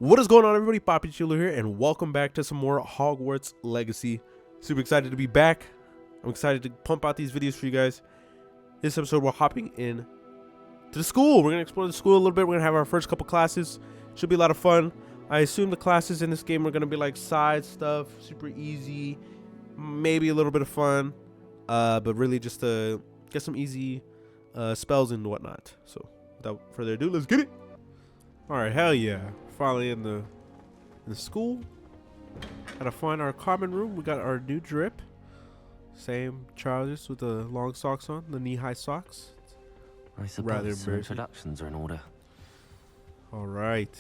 What is going on, everybody? Poppy Chiller here, and welcome back to some more Hogwarts Legacy. Super excited to be back. I'm excited to pump out these videos for you guys. This episode, we're hopping in to the school. We're going to explore the school a little bit. We're going to have our first couple classes. Should be a lot of fun. I assume the classes in this game are going to be like side stuff, super easy, maybe a little bit of fun, but really just to get some easy spells and whatnot. So without further ado, let's get it. All right, hell yeah. Finally in the school. Gotta find our common room. We got our new drip. Same trousers with the long socks on, the knee-high socks. I suppose some introductions are in order. All right.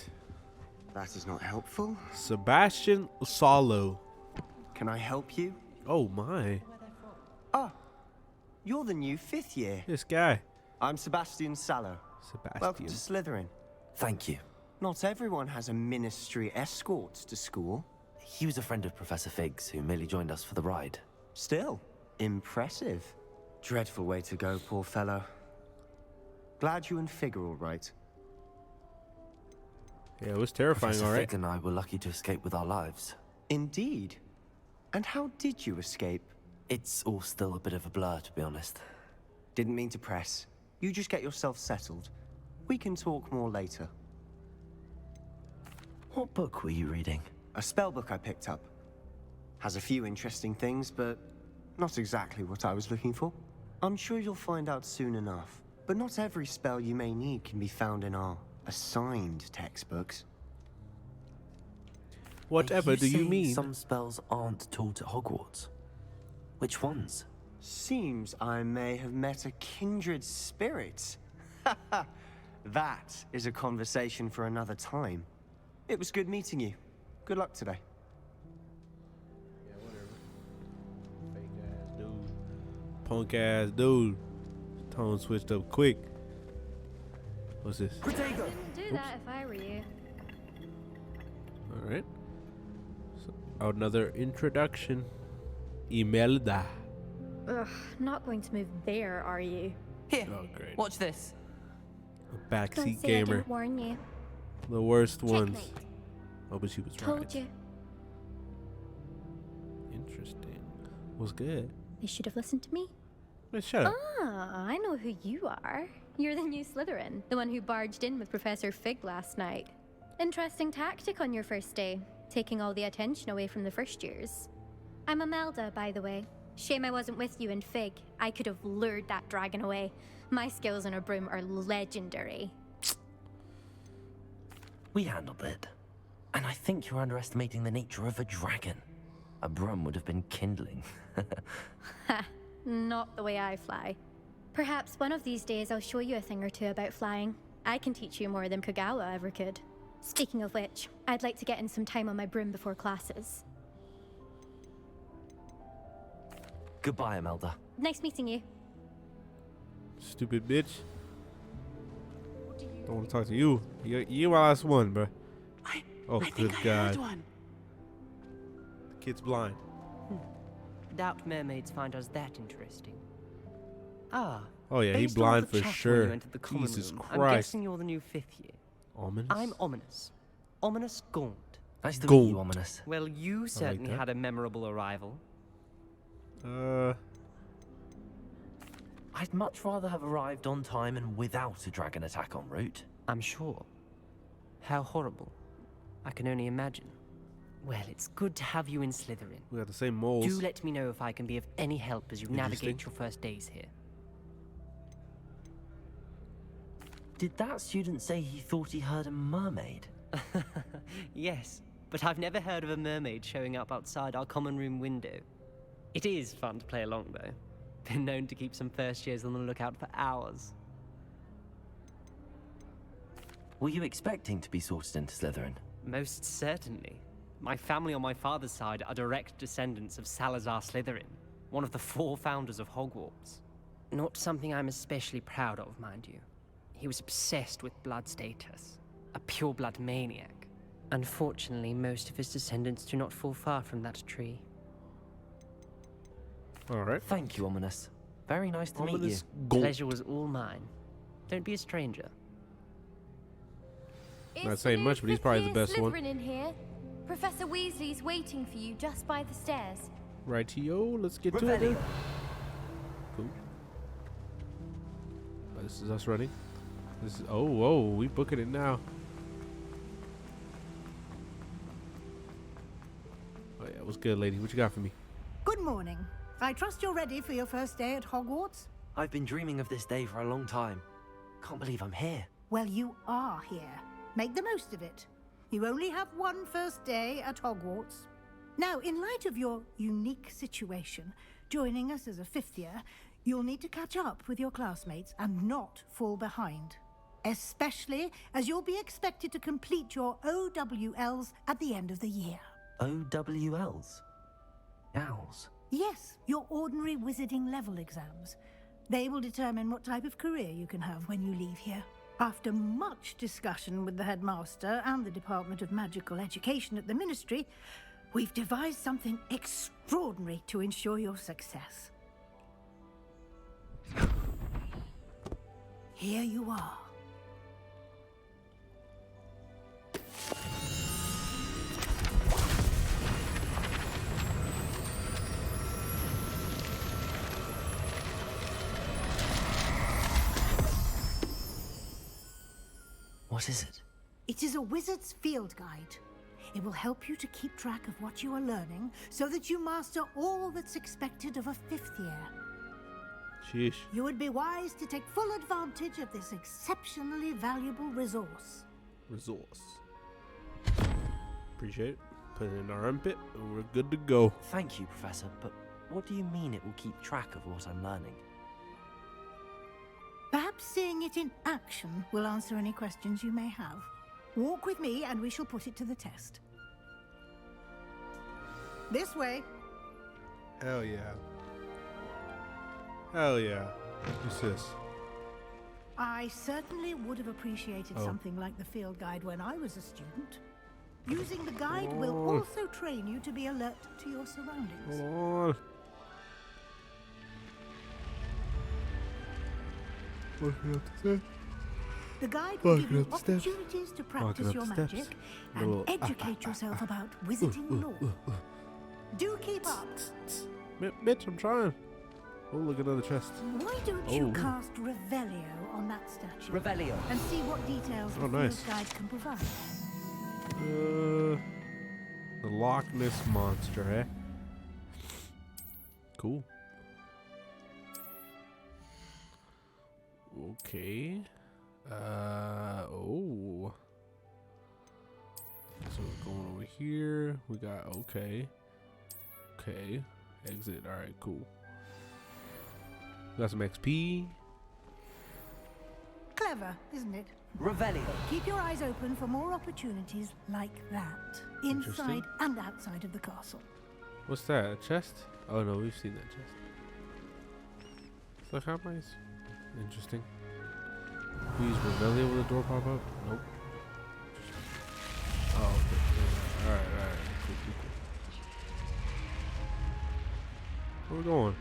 That is not helpful. Sebastian Salo. Can I help you? Oh my. Ah, you're the new 5th year. This guy. I'm Sebastian Salo. Welcome to Slytherin. Thank you. Not everyone has a ministry escort to school. He was a friend of Professor Fig's who merely joined us for the ride. Still, impressive. Dreadful way to go, poor fellow. Glad you and Fig are all right. Yeah, it was terrifying, Professor all right. Fig and I were lucky to escape with our lives. Indeed. And how did you escape? It's all still a bit of a blur, to be honest. Didn't mean to press. You just get yourself settled. We can talk more later. What book were you reading? A spell book I picked up. Has a few interesting things, but not exactly what I was looking for. I'm sure you'll find out soon enough. But not every spell you may need can be found in our assigned textbooks. Whatever do you mean? Some spells aren't taught at Hogwarts. Which ones? Seems I may have met a kindred spirit. That is a conversation for another time. It was good meeting you. Good luck today. Yeah, whatever. Fake ass dude. Punk ass dude. Tone switched up quick. What's this? I wouldn't do that if I were you. Alright. So, another introduction. Imelda. Ugh, not going to move there, are you? Here, Oh, great. watch this. A backseat Don't say I gamer. didn't warn you. The worst ones. Checkmate. Oh, but she was Told right. you. Interesting. Was good. They should have listened to me. Wait, shut up. Ah, I know who you are. You're the new Slytherin, the one who barged in with Professor Fig last night. Interesting tactic on your first day, taking all the attention away from the first years. I'm Imelda, by the way. Shame I wasn't with you in Fig. I could have lured that dragon away. My skills on a broom are legendary. We handled it. And I think you're underestimating the nature of a dragon. A broom would have been kindling. Ha, not the way I fly. Perhaps one of these days I'll show you a thing or two about flying. I can teach you more than Kogawa ever could. Speaking of which, I'd like to get in some time on my broom before classes. Goodbye, Imelda. Nice meeting you. Stupid bitch. Don't want to talk to you. You my last one, bro. Oh, good God. One. The kid's blind. Doubt mermaids find us that interesting. Ah. Oh, yeah, he based on all blind the for chatter when sure. you entered the common Jesus room, I'm Christ. guessing you're the new 5th year. Ominous? I'm Ominous. Ominous Gaunt. Nice to Go. meet you, Ominous. Well, you certainly that. had a memorable arrival. I'd much rather have arrived on time and without a dragon attack en route. I'm sure. How horrible. I can only imagine. Well, it's good to have you in Slytherin. We got the same moles. Do let me know if I can be of any help as you navigate your first days here. Did that student say he thought he heard a mermaid? Yes, but I've never heard of a mermaid showing up outside our common room window. It is fun to play along, though. Been known to keep some first years on the lookout for hours. Were you expecting to be sorted into Slytherin? Most certainly. My family on my father's side are direct descendants of Salazar Slytherin, one of the 4 founders of Hogwarts. Not something I'm especially proud of, mind you. He was obsessed with blood status, a pure-blood maniac. Unfortunately, most of his descendants do not fall far from that tree. All right. Thank you, Ominous. Very nice to meet you. Ominous Gold. Pleasure was all mine. Don't be a stranger. Not saying much, but he's probably the best one. In here. Professor Weasley's waiting for you just by the stairs. Righty-o, let's get to it then. Cool. This is us running. This is whoa, we booking it now. Oh yeah, what's good, lady? What you got for me? Good morning. I trust you're ready for your first day at Hogwarts? I've been dreaming of this day for a long time. Can't believe I'm here. Well, you are here. Make the most of it. You only have one first day at Hogwarts. Now, in light of your unique situation, joining us as a fifth year, you'll need to catch up with your classmates and not fall behind. Especially as you'll be expected to complete your OWLs at the end of the year. OWLs? Owls? Yes, your ordinary wizarding level exams. They will determine what type of career you can have when you leave here. After much discussion with the headmaster and the Department of Magical Education at the Ministry, we've devised something extraordinary to ensure your success. Here you are. What is it? It is a wizard's field guide. It will help you to keep track of what you are learning so that you master all that's expected of a fifth year. Sheesh. You would be wise to take full advantage of this exceptionally valuable resource. Appreciate it. Put it in our armpit and we're good to go. Thank you, Professor, but what do you mean it will keep track of what I'm learning? Perhaps seeing it in action will answer any questions you may have. Walk with me and we shall put it to the test. This way. Hell yeah. Hell yeah. What's this? I certainly would have appreciated something like the field guide when I was a student. Using the guide will also train you to be alert to your surroundings. Hold on. What do you have to say? The guide will give you up the steps. opportunities to Walking practice up your the magic steps. and Little- educate yourself about wizarding lore. Do keep up. Mitch, I'm trying. Oh, look at another chest. Why don't you cast Revelio on that statue? Revelio. And see what details the nice. field guide can provide. The Loch Ness Monster, eh? Cool. Okay. Oh. So we're going over here. We got, okay. Exit. Alright, cool. Got some XP. Clever, isn't it? Revelio. Keep your eyes open for more opportunities like that, inside Interesting. and outside of the castle. What's that? A chest? Oh no, we've seen that chest. So how nice. Interesting. Please Revelio with the door pop up? Nope. Oh, okay. Alright. Cool. Where we going?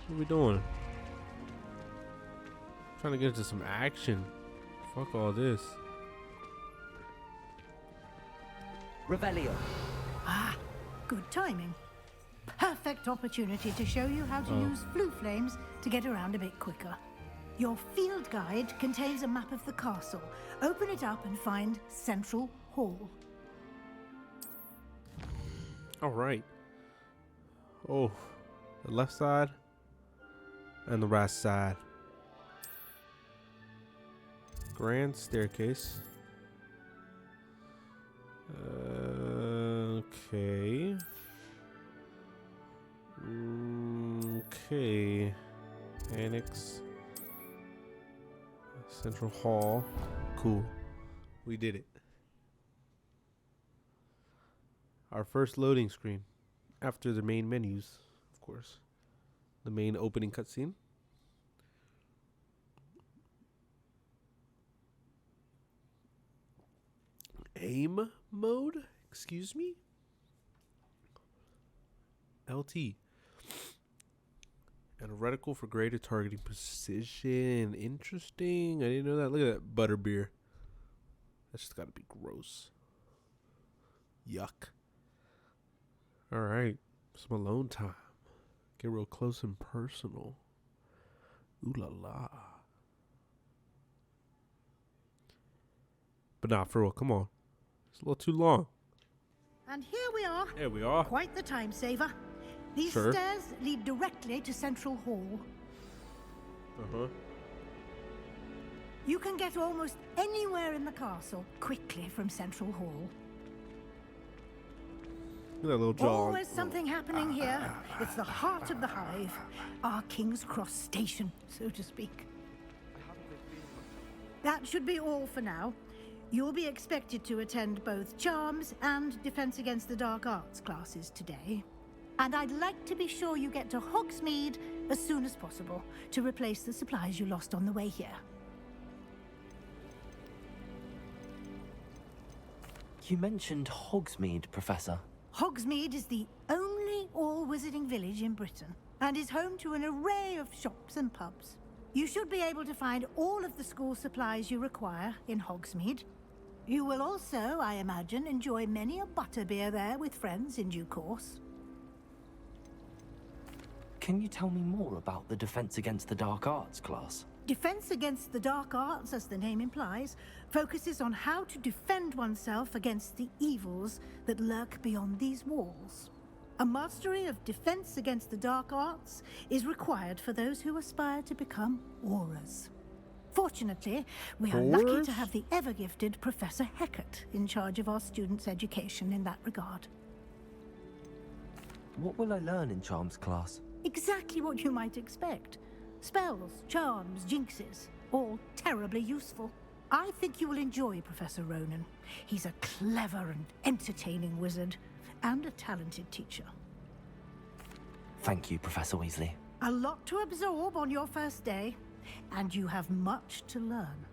What are we doing? Trying to get into some action. Fuck all this. Revelio. Ah, good timing. Perfect opportunity to show you how to use blue flames to get around a bit quicker. Your field guide contains a map of the castle. Open it up and find Central Hall. All right. Oh, the left side and the right side. Grand staircase. Okay. Okay. Annex. Central Hall. Cool. We did it. Our first loading screen. After the main menus, of course. The main opening cutscene. Aim mode? Excuse me? LT. And a reticle for greater targeting precision. Interesting. I didn't know that. Look at that butterbeer. That's just gotta be gross. Yuck. Alright. Some alone time. Get real close and personal. Ooh la la. But nah, for real, come on. It's a little too long. And here we are. Here we are. Quite the time saver. These Sure. stairs lead directly to Central Hall. Uh-huh. You can get almost anywhere in the castle quickly from Central Hall. Look at that little jaw. Always something happening here. It's the heart of the hive. Our King's Cross station, so to speak. That should be all for now. You'll be expected to attend both Charms and Defense Against the Dark Arts classes today. And I'd like to be sure you get to Hogsmeade as soon as possible to replace the supplies you lost on the way here. You mentioned Hogsmeade, Professor. Hogsmeade is the only all-wizarding village in Britain and is home to an array of shops and pubs. You should be able to find all of the school supplies you require in Hogsmeade. You will also, I imagine, enjoy many a butterbeer there with friends in due course. Can you tell me more about the Defense Against the Dark Arts class? Defense Against the Dark Arts, as the name implies, focuses on how to defend oneself against the evils that lurk beyond these walls. A mastery of Defense Against the Dark Arts is required for those who aspire to become Aurors. Fortunately, we are lucky to have the ever-gifted Professor Hecat in charge of our students' education in that regard. What will I learn in Charms class? Exactly what you might expect. Spells, charms, jinxes, all terribly useful. I think you will enjoy Professor Ronan. He's a clever and entertaining wizard, and a talented teacher. Thank you, Professor Weasley. A lot to absorb on your first day, and you have much to learn.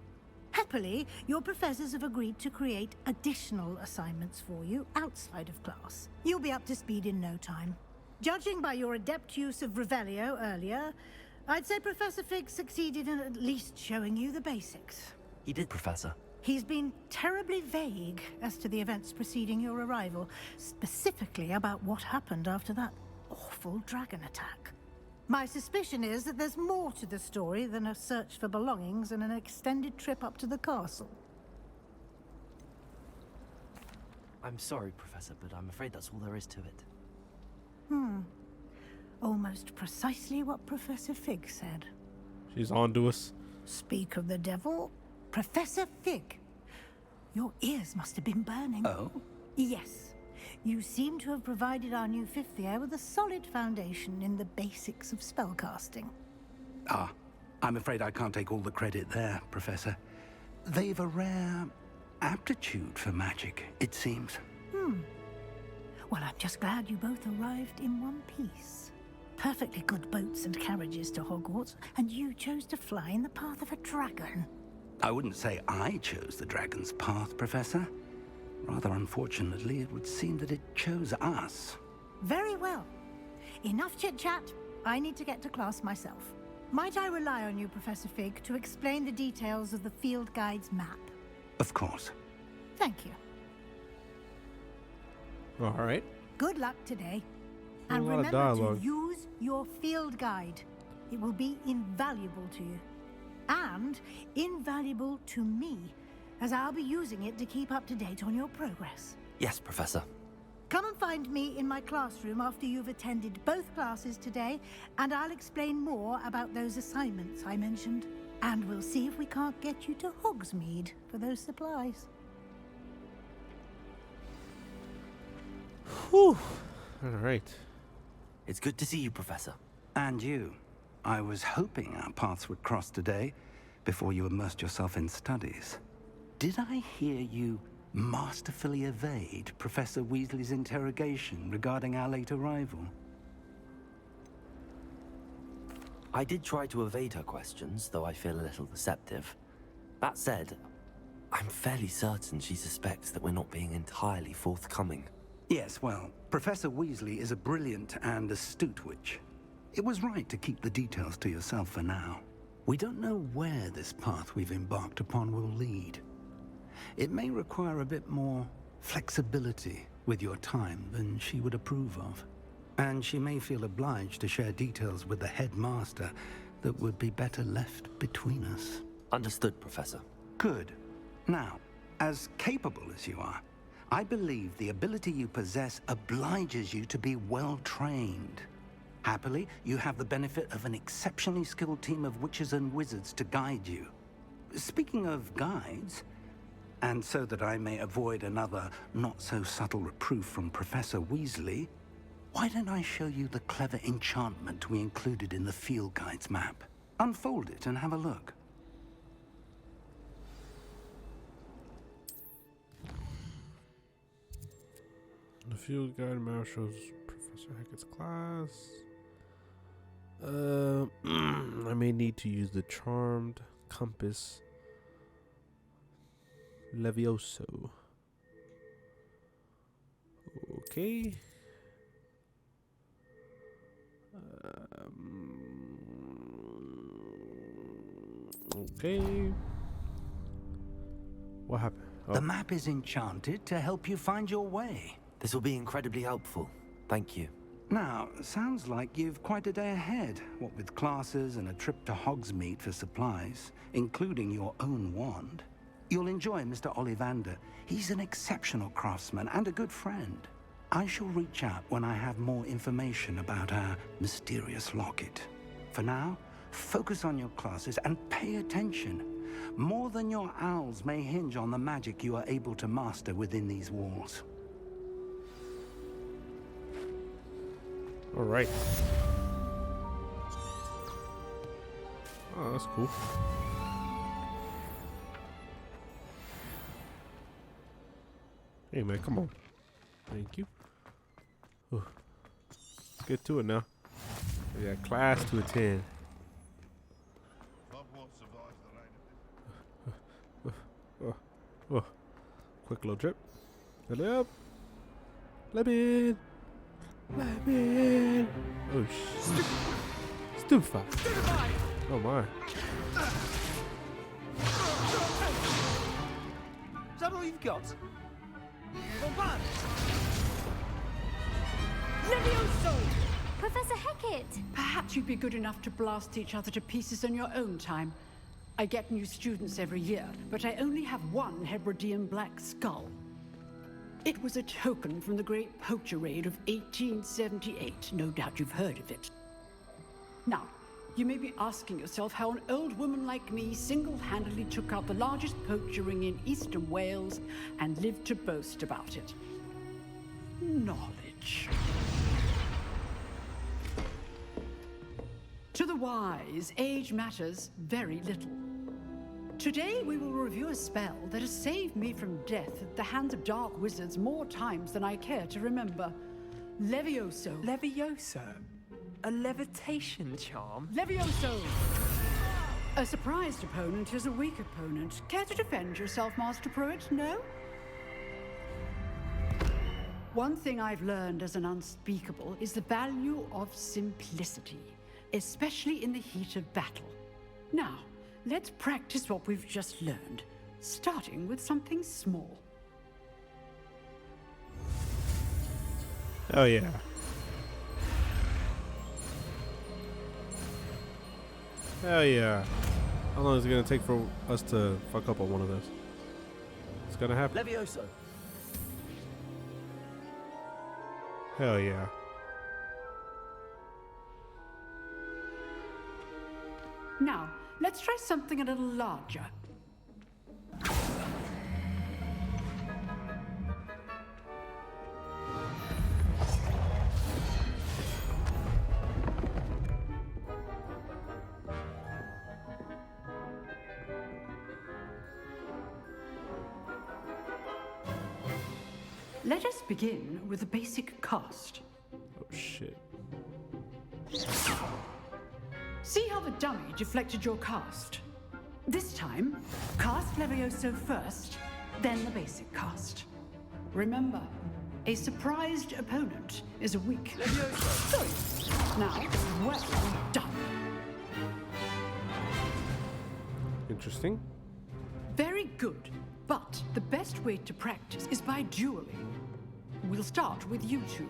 Happily, your professors have agreed to create additional assignments for you outside of class. You'll be up to speed in no time. Judging by your adept use of Revelio earlier, I'd say Professor Fig succeeded in at least showing you the basics. He did, Professor. He's been terribly vague as to the events preceding your arrival, specifically about what happened after that awful dragon attack. My suspicion is that there's more to the story than a search for belongings and an extended trip up to the castle. I'm sorry, Professor, but I'm afraid that's all there is to it. Almost precisely what Professor Fig said. She's on to us. Speak of the devil, Professor Fig. Your ears must have been burning. Oh? Yes. You seem to have provided our new fifth year with a solid foundation in the basics of spellcasting. Ah, I'm afraid I can't take all the credit there, Professor. They've a rare aptitude for magic, it seems. Well, I'm just glad you both arrived in one piece. Perfectly good boats and carriages to Hogwarts, and you chose to fly in the path of a dragon. I wouldn't say I chose the dragon's path, Professor. Rather unfortunately, it would seem that it chose us. Very well. Enough chit-chat. I need to get to class myself. Might I rely on you, Professor Fig, to explain the details of the field guide's map? Of course. Thank you. All right. Good luck today. A And lot of remember dialogue. to use your field guide. It will be invaluable to you. And invaluable to me, as I'll be using it to keep up to date on your progress. Yes, Professor. Come and find me in my classroom after you've attended both classes today, and I'll explain more about those assignments I mentioned. And we'll see if we can't get you to Hogsmeade for those supplies. Whew. All right. It's good to see you, Professor. And you. I was hoping our paths would cross today, before you immersed yourself in studies. Did I hear you masterfully evade Professor Weasley's interrogation regarding our late arrival? I did try to evade her questions, though I feel a little deceptive. That said, I'm fairly certain she suspects that we're not being entirely forthcoming. Yes, well, Professor Weasley is a brilliant and astute witch. It was right to keep the details to yourself for now. We don't know where this path we've embarked upon will lead. it may require a bit more flexibility with your time than she would approve of. And she may feel obliged to share details with the headmaster that would be better left between us. Understood, Professor. Good. Now, as capable as you are, I believe the ability you possess obliges you to be well trained. Happily, you have the benefit of an exceptionally skilled team of witches and wizards to guide you. Speaking of guides, and so that I may avoid another not-so-subtle reproof from Professor Weasley, why don't I show you the clever enchantment we included in the field guide's map? Unfold it and have a look. The field guide map shows Professor Hackett's class. I may need to use the charmed compass Levioso. Okay. Okay. What happened? Oh. The map is enchanted to help you find your way. This will be incredibly helpful. Thank you. Now, sounds like you've quite a day ahead, what with classes and a trip to Hogsmeade for supplies, including your own wand. You'll enjoy Mr. Ollivander. He's an exceptional craftsman and a good friend. I shall reach out when I have more information about our mysterious locket. For now, focus on your classes and pay attention. More than your owls may hinge on the magic you are able to master within these walls. All right. Oh, that's cool. Hey, man, come on. Thank you. Ooh. Let's get to it now. We got class to attend. Quick little trip. Hello. Let me in. Let me in. Oh, shit. Stupefy. Oh, my. Is that all you've got? Levioso! Professor Hackett! Perhaps you'd be good enough to blast each other to pieces in your own time. I get new students every year, but I only have one Hebridean black skull. It was a token from the Great Poacher Raid of 1878. No doubt you've heard of it. Now, you may be asking yourself how an old woman like me single-handedly took out the largest poacher ring in eastern Wales and lived to boast about it. Knowledge. To the wise, age matters very little. Today we will review a spell that has saved me from death at the hands of dark wizards more times than I care to remember. Levioso. Levioso? A levitation charm? Levioso! A surprised opponent is a weak opponent. Care to defend yourself, Master Pruitt? No? One thing I've learned as an unspeakable is the value of simplicity, especially in the heat of battle. Now, let's practice what we've just learned, starting with something small. Oh, yeah. Hell yeah. How long is it going to take for us to fuck up on one of those? It's going to happen. Levioso! Hell yeah. Now, let's try something a little larger. Let us begin with the basic cast. Oh, shit. See how the dummy deflected your cast? This time, cast Levioso first, then the basic cast. Remember, a surprised opponent is a weak Levioso. Sorry. Now, well done. Interesting. Very good. But the best way to practice is by dueling. We'll start with you two.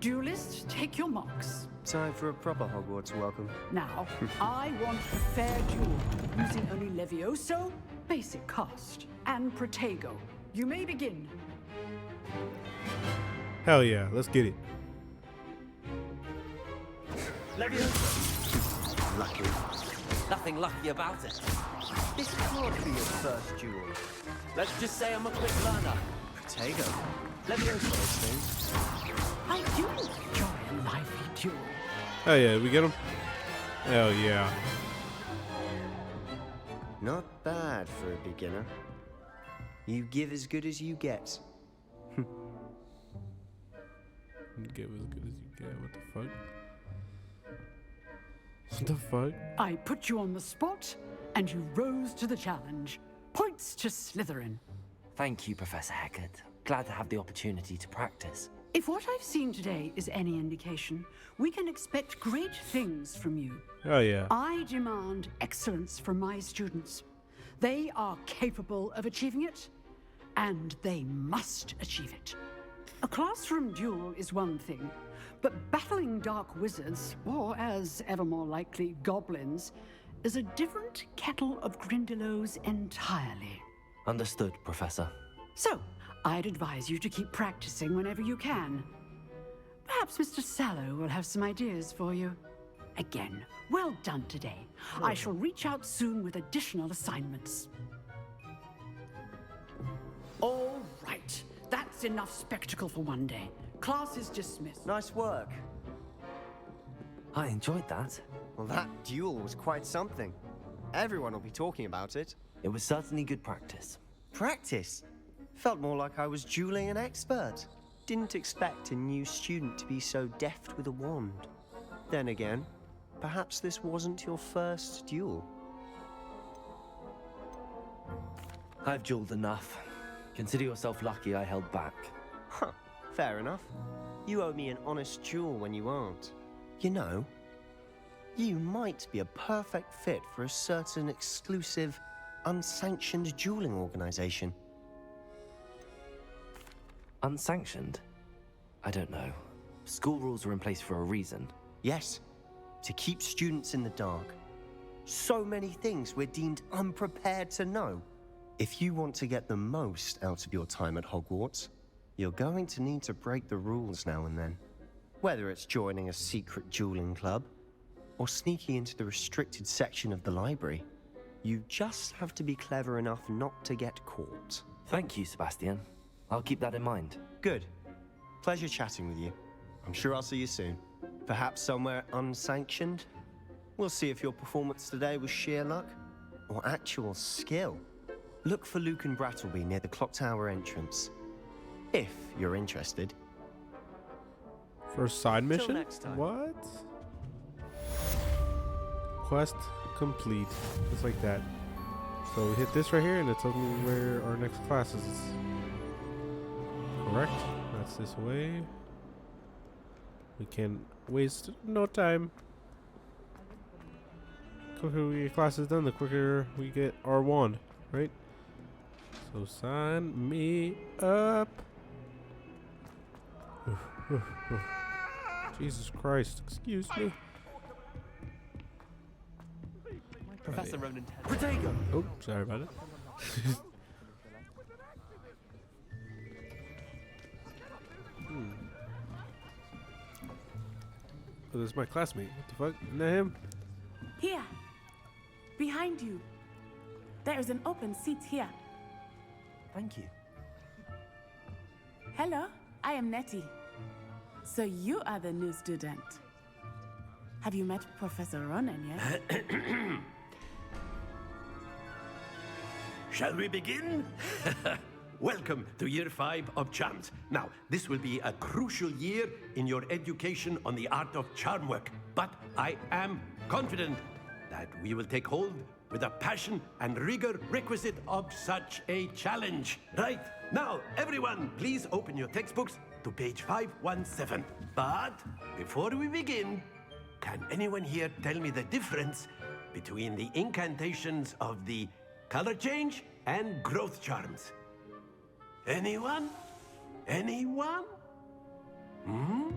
Duelists, take your marks. Time for a proper Hogwarts welcome. Now, I want a fair duel, using only Levioso, basic cast, and Protego. You may begin. Hell yeah, let's get it. Levioso. Lucky. Nothing lucky about it. This can't be your first duel. Let's just say I'm a quick learner. Protego. Levioso things. I do enjoy a lively duel. Hell yeah, we get him? Hell yeah. Not bad for a beginner. You give as good as you get. Give as good as you get. What the fuck? What the fuck? I put you on the spot, and you rose to the challenge. Points to Slytherin. Thank you, Professor Hecat. Glad to have the opportunity to practice. If what I've seen today is any indication, we can expect great things from you. Oh yeah. I demand excellence from my students. They are capable of achieving it, and they must achieve it. A classroom duel is one thing, but battling dark wizards, or as ever more likely, goblins, is a different kettle of Grindylows entirely. Understood, Professor. So, I'd advise you to keep practicing whenever you can. Perhaps Mr. Sallow will have some ideas for you. Again, well done today. I shall reach out soon with additional assignments. All right, that's enough spectacle for one day. Class is dismissed. Nice work. I enjoyed that. Well, that duel was quite something. Everyone will be talking about it. It was certainly good practice. Practice? Felt more like I was dueling an expert. Didn't expect a new student to be so deft with a wand. Then again, perhaps this wasn't your first duel. I've dueled enough. Consider yourself lucky I held back. Huh, fair enough. You owe me an honest duel when you aren't. You know, you might be a perfect fit for a certain exclusive, unsanctioned dueling organization. Unsanctioned? I don't know. School rules are in place for a reason. Yes, to keep students in the dark. So many things we're deemed unprepared to know. If you want to get the most out of your time at Hogwarts, you're going to need to break the rules now and then. Whether it's joining a secret dueling club, or sneaking into the restricted section of the library, you just have to be clever enough not to get caught. Thank you, Sebastian. I'll keep that in mind. Good. Pleasure chatting with you. I'm sure I'll see you soon. Perhaps somewhere unsanctioned? We'll see if your performance today was sheer luck or actual skill. Look for Luke and Brattleby near the clock tower entrance. If you're interested. First side mission? next time. What? Quest complete. Just like that. So we hit this right here and it tells me where our next class is. Correct? That's this way. We can waste no time. The quicker we get classes done, the quicker we get our wand, right? So sign me up. Jesus Christ, excuse me. Professor Ronan. Protego! Oh, sorry about it. Oh, this is my classmate. What the fuck? Isn't that him? Here. Behind you. There is an open seat here. Thank you. Hello, I am Nettie. So you are the new student. Have you met Professor Ronan yet? Shall we begin? Welcome to Year 5 of Charms. Now, this will be a crucial year in your education on the art of charm work. But I am confident that we will take hold with the passion and rigor requisite of such a challenge. Right, now, everyone, please open your textbooks to page 517. But before we begin, can anyone here tell me the difference between the incantations of the color change, and growth charms. Anyone? Anyone? Hmm?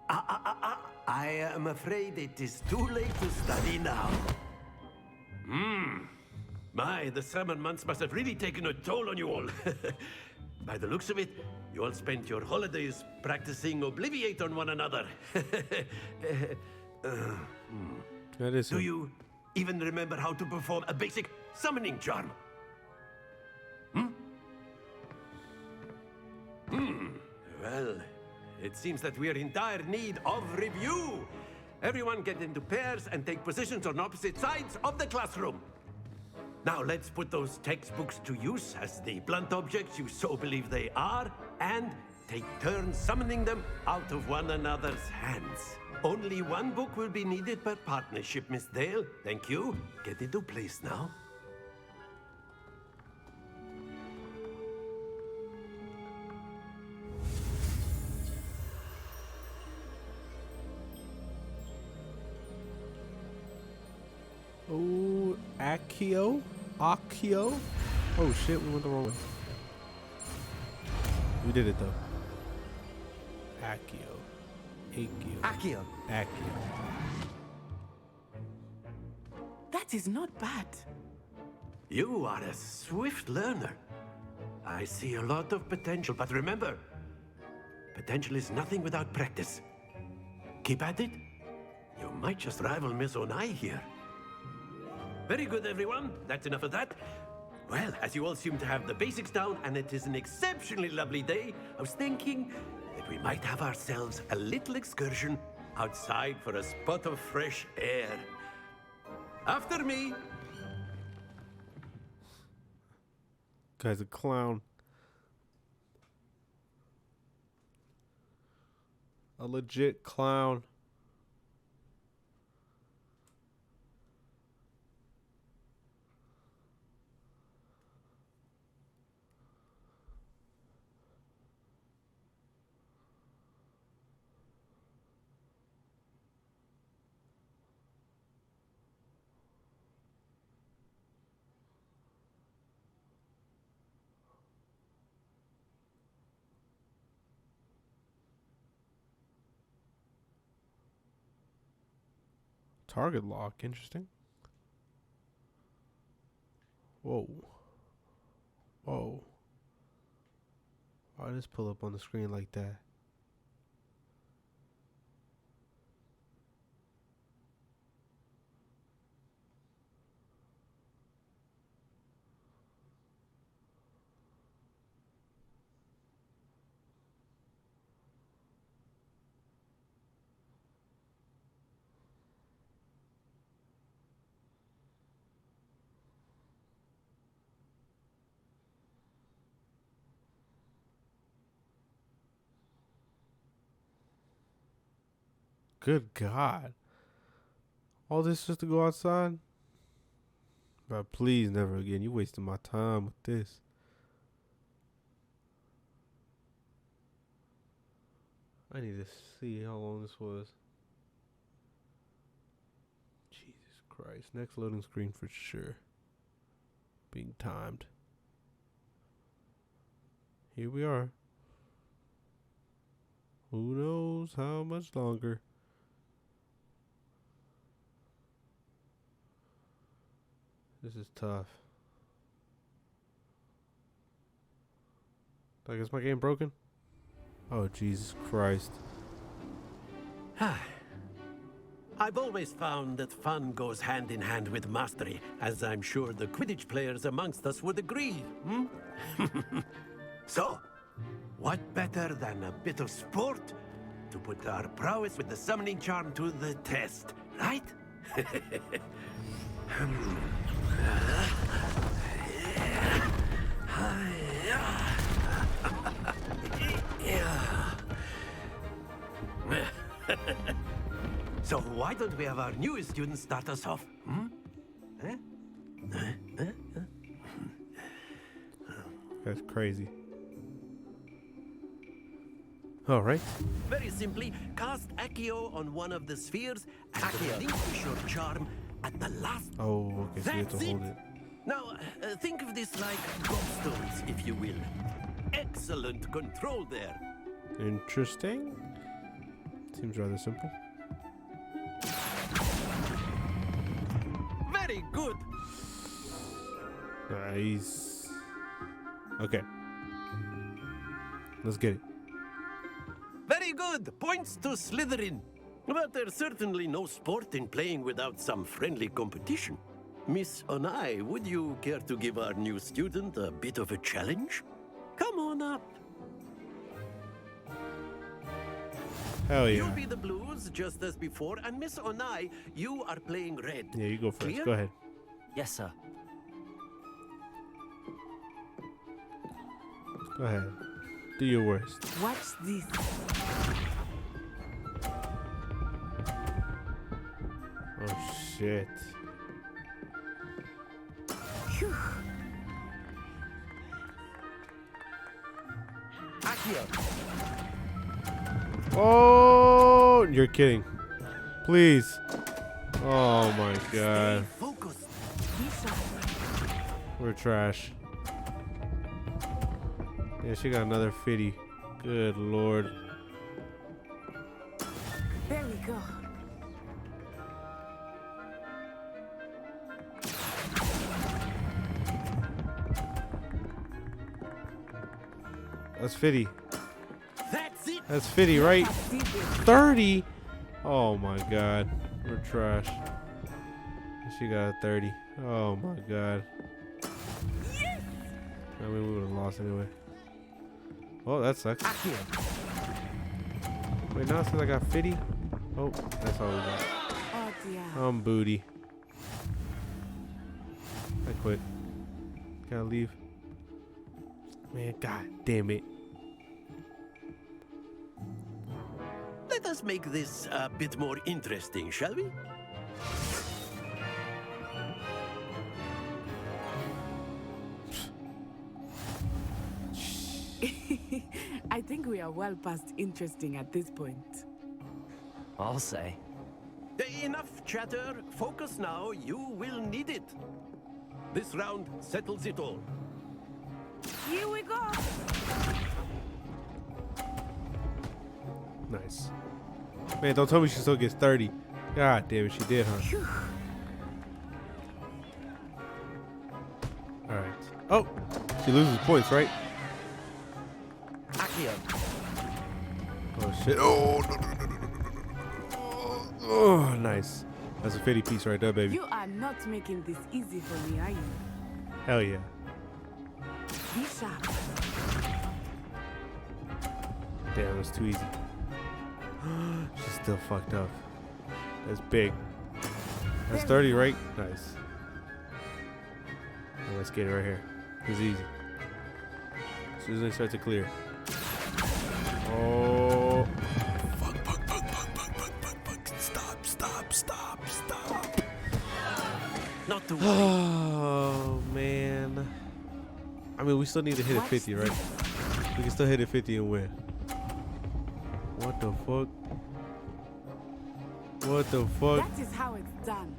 I am afraid it is too late to study now. My, the summer months must have really taken a toll on you all. By the looks of it, you all spent your holidays practicing Obliviate on one another. That is. Do you even remember how to perform a basic summoning charm? Well, it seems that we are in dire need of review. Everyone get into pairs and take positions on opposite sides of the classroom. Now let's put those textbooks to use as the blunt objects you so believe they are, and take turns summoning them out of one another's hands. Only one book will be needed per partnership, Miss Dale. Thank you. Get into place now. Oh, Akio? Akio? Oh shit, we went the wrong way. We did it though. Akio. Akio. Akio. Akio. That is not bad. You are a swift learner. I see a lot of potential, but remember, potential is nothing without practice. Keep at it. You might just rival Miss Onai here. Very good, everyone. That's enough of that. Well, as you all seem to have the basics down, and it is an exceptionally lovely day, I was thinking that we might have ourselves a little excursion outside for a spot of fresh air. After me. Guy's a clown. A legit clown. Target lock, interesting. Whoa. Whoa. Why just pull up on the screen like that? Good God. All this just to go outside? But please, never again. You wasting my time with this. I need to see how long this was. Jesus Christ. Next loading screen for sure. Being timed. Here we are. Who knows how much longer? This is tough. I guess my game broken? Oh, Jesus Christ. I've always found that fun goes hand in hand with mastery, as I'm sure the Quidditch players amongst us would agree. So, what better than a bit of sport to put our prowess with the summoning charm to the test, right? So why don't we have our newest student start us off? That's crazy. All right. Very simply, cast Accio on one of the spheres and relinquish your charm at the last. Oh, okay. So you have to That's hold it. it. Now, think of this like gobstones, if you will. Excellent control there. Interesting. Seems rather simple. Very good. Nice. Okay. Let's get it. Very good. Points to Slytherin. But there's certainly no sport in playing without some friendly competition. Miss Onai, would you care to give our new student a bit of a challenge? Come on up. Hell yeah. You'll be the blues just as before, and Miss Onai, you are playing red. Yeah, you go first. Clear? Go ahead. Yes, sir. Go ahead. Do your worst. Watch this. Oh shit. Phew. Oh, you're kidding. Please. Oh my god. Focused. We're trash. Yeah, she got another 50. Good lord. There we go. That's 50. That's it. That's 50, right? 30? Oh my god. We're trash. She got a 30. Oh my god. Yes! I mean, we would have lost anyway. Oh, that sucks. Wait, now it says I got 50? Oh, that's all we got. Oh dear. Booty. I quit. Gotta leave. Man, god damn it. Let us make this a bit more interesting, shall we? I think we are well past interesting at this point. I'll say. Enough chatter. Focus now. You will need it. This round settles it all. Here we go. Nice. Man, don't tell me she still gets 30. God damn it, she did, huh? Phew. Alright. Oh! She loses points, right? Oh shit. Oh, no, no, no, no, no, no. Oh, nice. That's a 50 piece right there, baby. You are not making this easy for me, are you? Hell yeah. Be sharp. Damn, that's too easy. She's still fucked up. That's big. That's 30, right? Nice. Now let's get it right here. It's easy. As soon as I start to clear. Oh. Fuck. Stop. Not to worry. Oh, man. I mean, we still need to hit a 50, right? We can still hit a 50 and win. What the fuck? What the fuck? That is how it's done.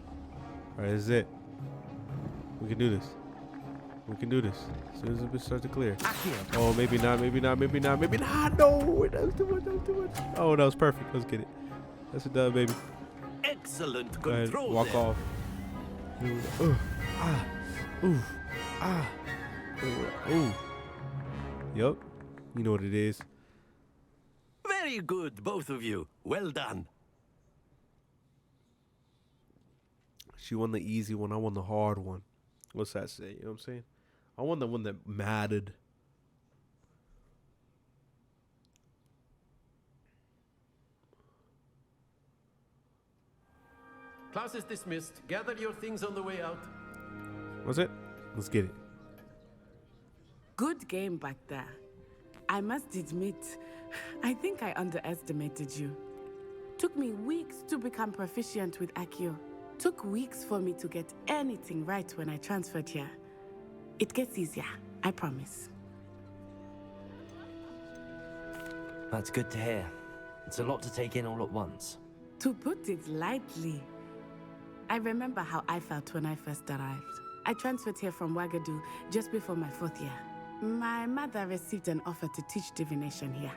Alright, this is it. We can do this. We can do this. As soon as it starts to clear. Oh, maybe not. No, that was too much. Oh, that was perfect. Let's get it. That's a dub, baby. Excellent Go ahead, control. walk there. off. Ooh. Yup. You know what it is. Very good, both of you. Well done. She won the easy one. I won the hard one. What's that say? You know what I'm saying? I won the one that mattered. Class is dismissed. Gather your things on the way out. What's it? Let's get it. Good game back there. I must admit, I think I underestimated you. Took me weeks to become proficient with Accio. Took weeks for me to get anything right when I transferred here. It gets easier, I promise. That's good to hear. It's a lot to take in all at once. To put it lightly, I remember how I felt when I first arrived. I transferred here from Wagadu just before my 4th year. My mother received an offer to teach divination here.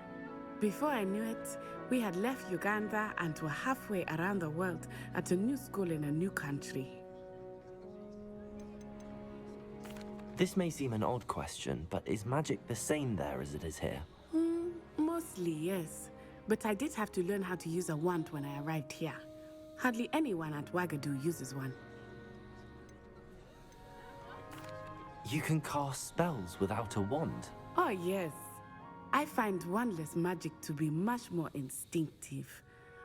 Before I knew it, we had left Uganda and were halfway around the world at a new school in a new country. This may seem an odd question, but is magic the same there as it is here? Mostly, yes. But I did have to learn how to use a wand when I arrived here. Hardly anyone at Wagadu uses one. You can cast spells without a wand? Oh, yes. I find wandless magic to be much more instinctive.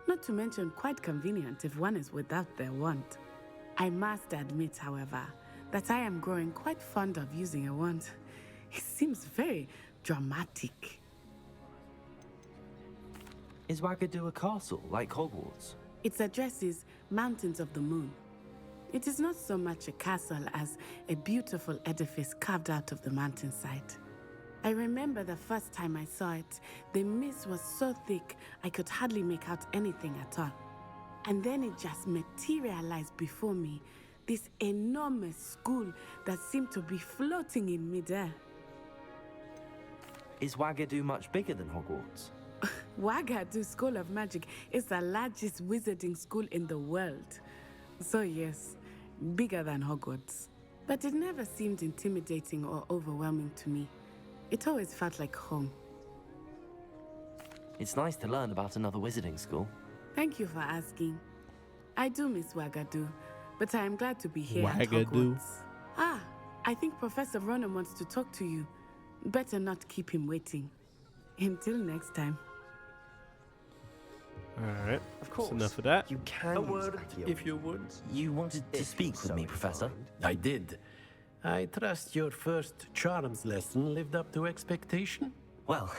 Not to mention quite convenient if one is without their wand. I must admit, however, that I am growing quite fond of using a wand. It seems very dramatic. Is Wagadu a castle, like Hogwarts? Its address is Mountains of the Moon. It is not so much a castle as a beautiful edifice carved out of the mountainside. I remember the first time I saw it, the mist was so thick I could hardly make out anything at all. And then it just materialized before me, this enormous school that seemed to be floating in midair. Is Wagadu much bigger than Hogwarts? Wagadu School of Magic is the largest wizarding school in the world. So yes, bigger than Hogwarts. But it never seemed intimidating or overwhelming to me. It always felt like home. It's nice to learn about another wizarding school. Thank you for asking. I do miss Wagadu, but I am glad to be here at Wagadu. Hogwarts. Ah, I think Professor Ronan wants to talk to you. Better not keep him waiting. Until next time. Alright, Of course. that's enough of that. You can A use word, Accio. if you would. You wanted to If speak you're with so me, Professor? inclined. I did. I trust your first charms lesson lived up to expectation? Well,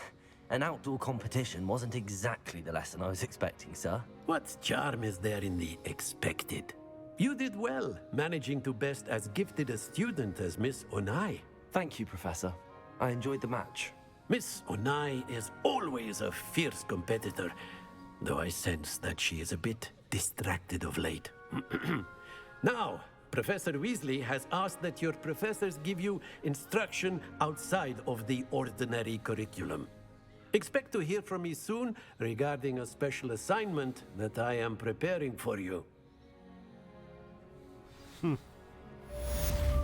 an outdoor competition wasn't exactly the lesson I was expecting, sir. What charm is there in the expected? You did well, managing to best as gifted a student as Miss Onai. Thank you, Professor. I enjoyed the match. Miss Onai is always a fierce competitor, though I sense that she is a bit distracted of late. Now, Professor Weasley has asked that your professors give you instruction outside of the ordinary curriculum. Expect to hear from me soon regarding a special assignment that I am preparing for you.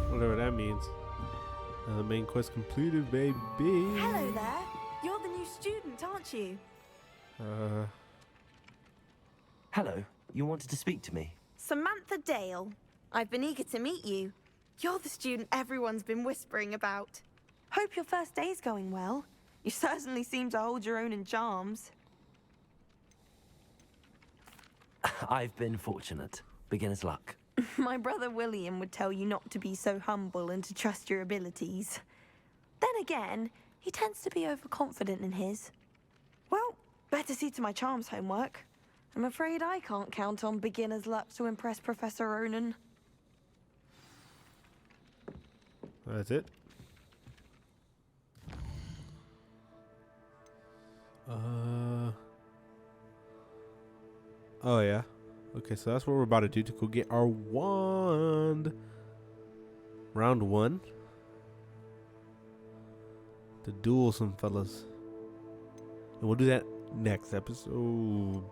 Whatever that means. The main quest completed, baby. Hello there. You're the new student, aren't you? Hello, you wanted to speak to me? Samantha Dale. I've been eager to meet you. You're the student everyone's been whispering about. Hope your first day's going well. You certainly seem to hold your own in charms. I've been fortunate. Beginner's luck. My brother William would tell you not to be so humble and to trust your abilities. Then again, he tends to be overconfident in his. Well, better see to my charms homework. I'm afraid I can't count on beginner's luck to impress Professor Ronan. That's it. Oh yeah. Okay, so that's what we're about to do to go get our wand. Round 1. To duel some fellas. And we'll do that next episode.